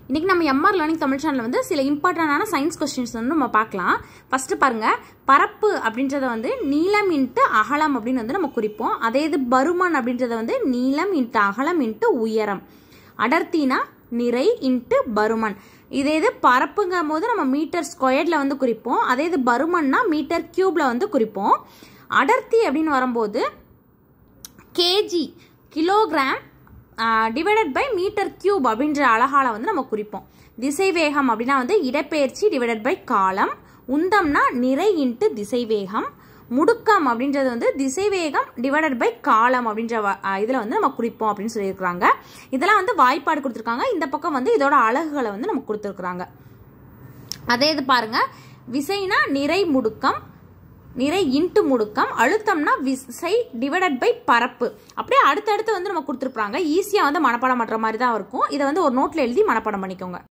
இன்னைக்கு நம்ம MR learning Tamil சேனல்ல வந்து சில இம்பார்ட்டன்டான சயின்ஸ் क्वेश्चंस வந்து நம்ம பார்க்கலாம். ஃபர்ஸ்ட் பாருங்க, பரப்பு அப்படின்றத வந்து நீளம் இன்டு அகலம் அப்படினு வந்து நம்ம குறிப்போம். அதே இது பருமன் அப்படின்றத வந்து நீளம் இன்டு அகலம் இன்டு உயரம். அடர்த்தினா நிறை இன்டு பருமன். இதே இது பரப்புங்கும்போது நம்ம மீட்டர் ஸ்கொயர்ல வந்து குறிப்போம். அதே இது பருமன்னா மீட்டர் கியூப்ல வந்து குறிப்போம். அடர்த்தி அப்படினு வரும்போது KG kilogram divided by meter cube அப்படின்ற அலகால வந்து நம்ம குறிப்போம். திசைவேகம் அப்படினா வந்து இடப்பெயர்ச்சி divided by காலம். உந்தம்னா நிறை இன்டு திசைவேகம். முடுக்கம் அப்படின்றது வந்து திசைவேகம் divided by காலம் அப்படின்ற இதுல வந்து நம்ம குறிப்போம் அப்படின்னு சொல்லியிருக்காங்க. இதெல்லாம் வந்து வாய்ப்பாடு கொடுத்துருக்காங்க. இந்த பக்கம் வந்து இதோட அலகுகளை வந்து நம்ம கொடுத்துருக்காங்க. அதே இது பாருங்க, விசைனா நிறை முடுக்கம், நிறை இன்ட்டு முடுக்கம், அழுத்தம்னா விசை டிவைடட் பை பரப்பு. அப்படியே அடுத்தடுத்து வந்து நம்ம கொடுத்துருப்பாங்க. ஈஸியாக வந்து மனப்பாடம் பண்ணுற மாதிரி தான் இருக்கும். இதை வந்து ஒரு நோட்டில் எழுதி மனப்பாடம் பண்ணிக்கோங்க.